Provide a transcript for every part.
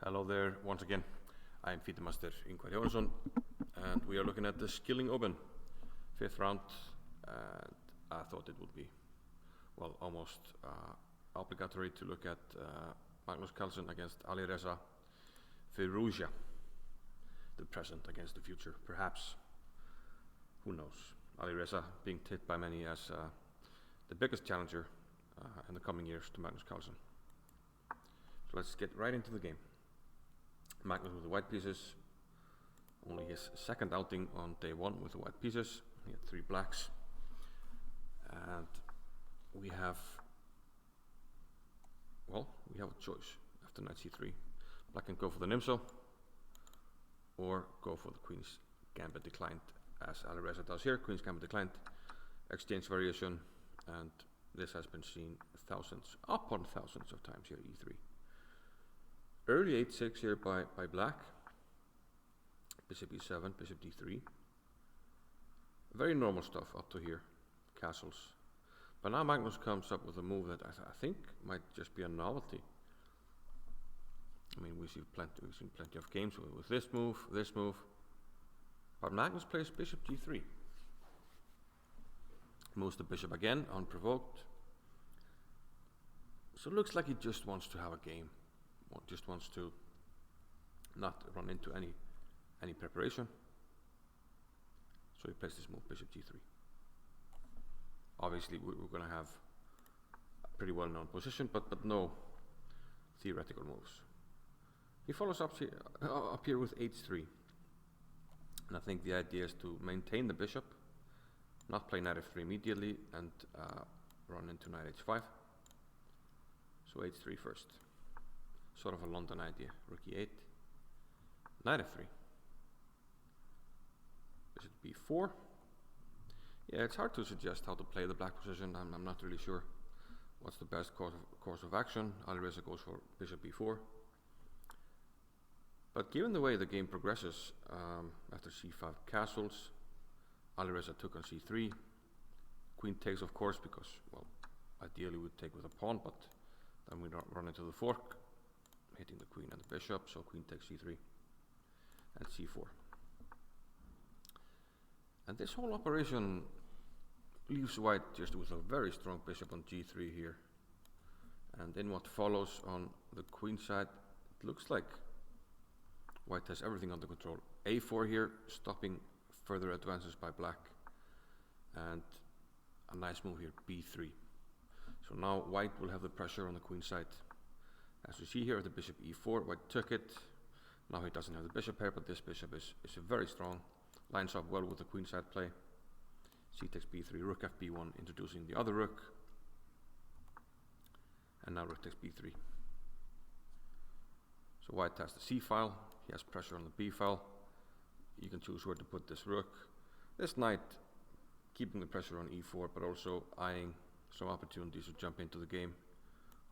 Hello there once again. I am Vidit Gujrathi and we are looking at the Skilling Open 5th round, and I thought it would be, well, almost obligatory to look at Magnus Carlsen against Alireza Firouzja, the present against the future, perhaps. Who knows? Alireza being tipped by many as the biggest challenger in the coming years to Magnus Carlsen. So let's get right into the game. Magnus with the white pieces, only his second outing on day one with the white pieces. He had 3 blacks, and we have a choice after knight c3. Black can go for the Nimzo or go for the Queen's Gambit declined, as Alireza does here. Queen's Gambit declined, exchange variation, and this has been seen thousands upon thousands of times here. E3. Early 8-6 here by black. Bishop e7, bishop d3. Very normal stuff up to here, castles. But now Magnus comes up with a move that I think might just be a novelty. I mean, we've seen plenty of games with this move. But Magnus plays bishop g3. Moves the bishop again, unprovoked. So it looks like he just wants to have a game. Just wants to not run into any preparation. So he plays this move, bishop g3. Obviously we're going to have a pretty well-known position, but no theoretical moves. He follows up here with h3. And I think the idea is to maintain the bishop, not play knight f3 immediately, and run into knight h5. So h3 first. Sort of a London idea. Rook e8, knight f3, bishop b4. Yeah, it's hard to suggest how to play the black position. I'm not really sure what's the best course of action. Alireza goes for bishop b4. But given the way the game progresses, after c5 castles, Alireza took on c3. Queen takes, of course, because, well, ideally we'd take with a pawn, but then we run into the fork, hitting the queen and the bishop, so queen takes c3 and c4. And this whole operation leaves white just with a very strong bishop on g3 here. And then what follows on the queen side, it looks like white has everything under control. a4 here, stopping further advances by black. And a nice move here, b3. So now white will have the pressure on the queen side. As we see here, the bishop e4, white took it. Now he doesn't have the bishop here, but this bishop is very strong. Lines up well with the queen side play. C takes b3, rook fb1, introducing the other rook. And now rook takes b3. So white has the c file. He has pressure on the b file. You can choose where to put this rook. This knight keeping the pressure on e4, but also eyeing some opportunities to jump into the game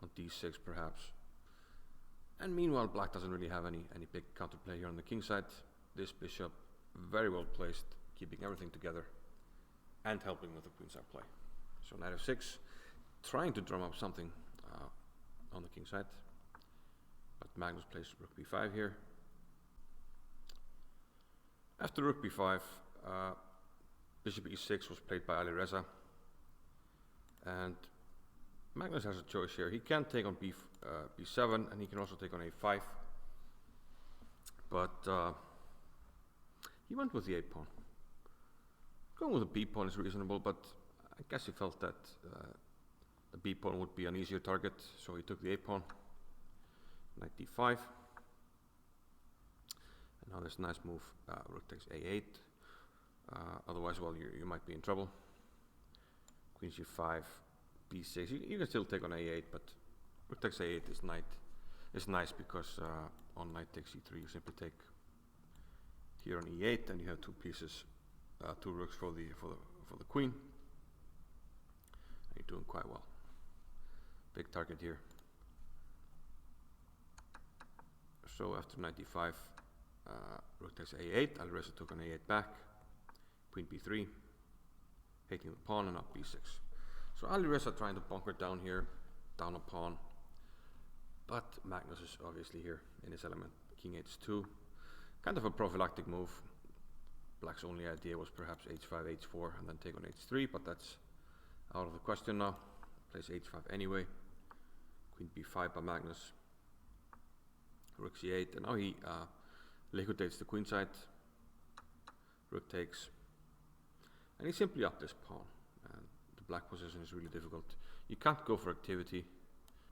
on d6 perhaps. And meanwhile, black doesn't really have any big counterplay here on the king side. This bishop very well placed, keeping everything together and helping with the queen side play. So knight f6, trying to drum up something on the king side. But Magnus plays rook b5 here. After rook b5, bishop e6 was played by Alireza. And Magnus has a choice here. He can take on b7, and he can also take on a5. But he went with the a pawn. Going with the b pawn is reasonable, but I guess he felt that the b pawn would be an easier target, so he took the a pawn. Knight d5. And now this nice move, rook takes a8. Otherwise, well, you might be in trouble. Queen c5. b6. You can still take on a8, but rook takes a8 is nice because on knight takes e3 you simply take here on e8, and you have 2 pieces, 2 rooks for the queen. And you're doing quite well. Big target here. So after knight d5, rook takes a8. Alireza took on a8 back. Queen b3, taking the pawn, and up b6. So Alireza trying to bunker down here, down a pawn. But Magnus is obviously here in his element. King h2, kind of a prophylactic move. Black's only idea was perhaps h5, h4, and then take on h3, but that's out of the question now. Plays h5 anyway. Queen b5 by Magnus. Rook c8, and now he liquidates the queen side. Rook takes, and he simply upped this pawn. And the black position is really difficult. You can't go for activity,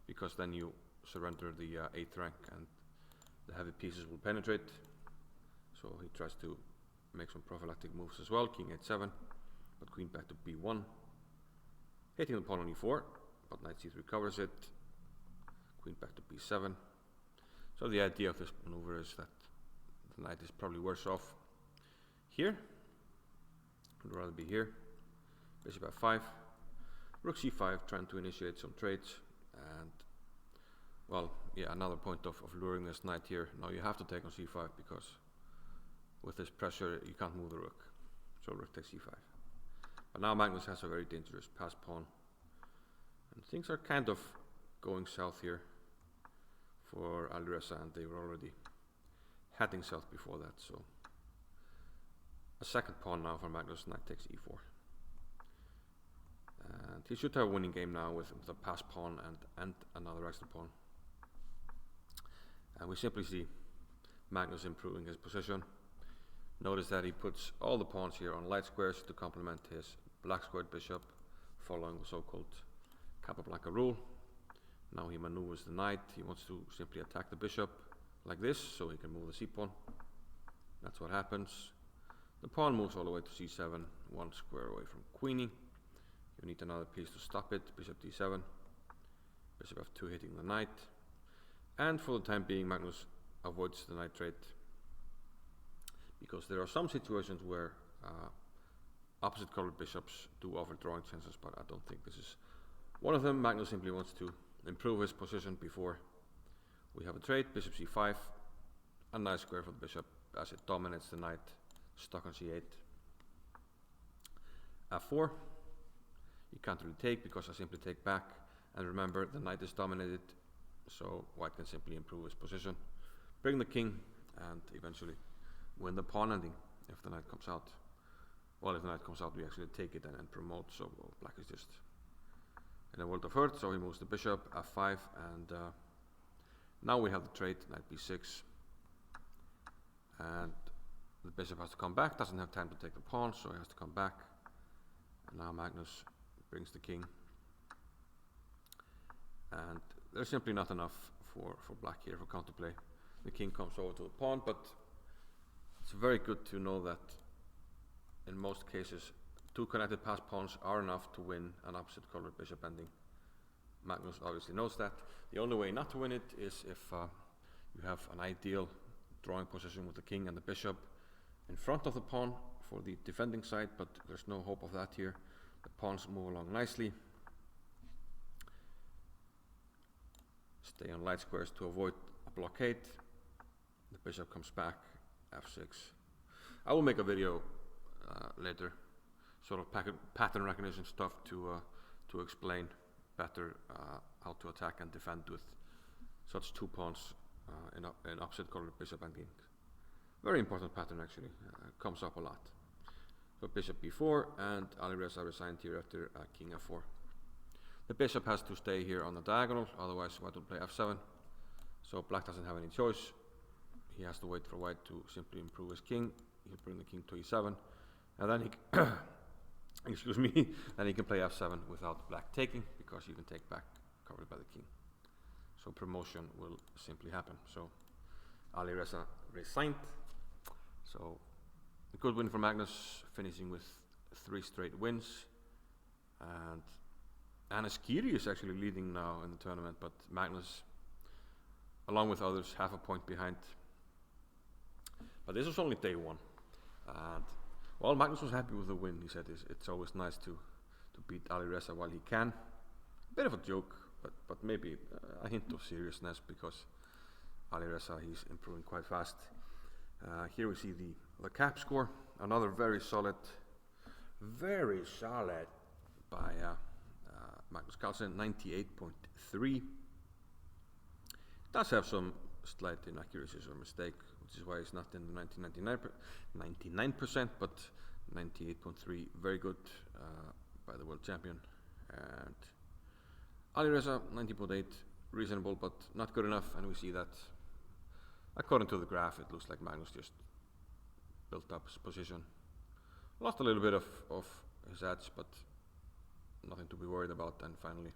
because then you surrender the 8th rank, and the heavy pieces will penetrate. So he tries to make some prophylactic moves as well. King h7, but queen back to b1. Hitting the pawn on e4, but knight c3 covers it. Queen back to b7. So the idea of this maneuver is that the knight is probably worse off here. Would rather be here. Bishop f5. Rook c5, trying to initiate some trades. And, well, yeah, another point of luring this knight here. Now you have to take on c5, because with this pressure you can't move the rook. So rook takes c5. But now Magnus has a very dangerous pass pawn. And things are kind of going south here for Alireza, and they were already heading south before that. So a second pawn now for Magnus. Knight takes e4. And he should have a winning game now with a pass pawn and another extra pawn. And we simply see Magnus improving his position. Notice that he puts all the pawns here on light squares to complement his black squared bishop, following the so-called Capablanca rule. Now he maneuvers the knight. He wants to simply attack the bishop like this, so he can move the c-pawn. That's what happens. The pawn moves all the way to c7, one square away from queenie. You need another piece to stop it. Bishop d7. Bishop f2 hitting the knight. And for the time being, Magnus avoids the knight trade, because there are some situations where opposite colored bishops do offer drawing chances, but I don't think this is one of them. Magnus simply wants to improve his position before we have a trade. Bishop c5, a nice square for the bishop as it dominates the knight, stuck on c8. f4, you can't really take because I simply take back, and remember the knight is dominated, so white can simply improve his position, bring the king, and eventually win the pawn ending if the knight comes out. Well, if the knight comes out, we actually take it and promote, so black is just in a world of hurt. So he moves the bishop, f5, and now we have the trade, knight b6. And the bishop has to come back, doesn't have time to take the pawn, so he has to come back. And now Magnus brings the king. And there's simply not enough for black here for counterplay. The king comes over to the pawn, but it's very good to know that in most cases, two connected pass pawns are enough to win an opposite colored bishop ending. Magnus obviously knows that. The only way not to win it is if you have an ideal drawing position with the king and the bishop in front of the pawn for the defending side, but there's no hope of that here. The pawns move along nicely. Stay on light squares to avoid a blockade. The bishop comes back, f6. I will make a video later, sort of pattern recognition stuff to explain better how to attack and defend with such two pawns in opposite colored bishop ending. Very important pattern actually, comes up a lot. So bishop b4, and Alireza resigned here after king f4. The bishop has to stay here on the diagonal, otherwise white will play f7. So black doesn't have any choice. He has to wait for white to simply improve his king. He'll bring the king to e7, and then he excuse me, then he can play f7 without black taking, because you can take back covered by the king. So promotion will simply happen. So Alireza resigned. So a good win for Magnus, finishing with 3 straight wins. And Anish Giri is actually leading now in the tournament, but Magnus, along with others, half a point behind. But this was only day one. And well, Magnus was happy with the win. He said it's always nice to beat Alireza while he can. A bit of a joke, but maybe a hint of seriousness, because Alireza, he's improving quite fast. Here we see the cap score. Another very solid by Magnus Carlsen, 98.3. does have some slight inaccuracies or mistake, which is why it's not in the 99%, but 98.3, very good by the world champion. And Alireza, 90.8, reasonable, but not good enough, and we see that according to the graph, it looks like Magnus just built up his position. Lost a little bit of his edge, but nothing to be worried about, and finally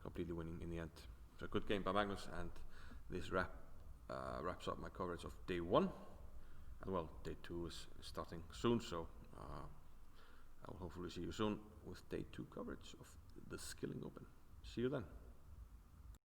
completely winning in the end. So good game by Magnus, and this wraps up my coverage of day 1. And well, day 2 is starting soon, so I will hopefully see you soon with day 2 coverage of the Skilling Open. See you then.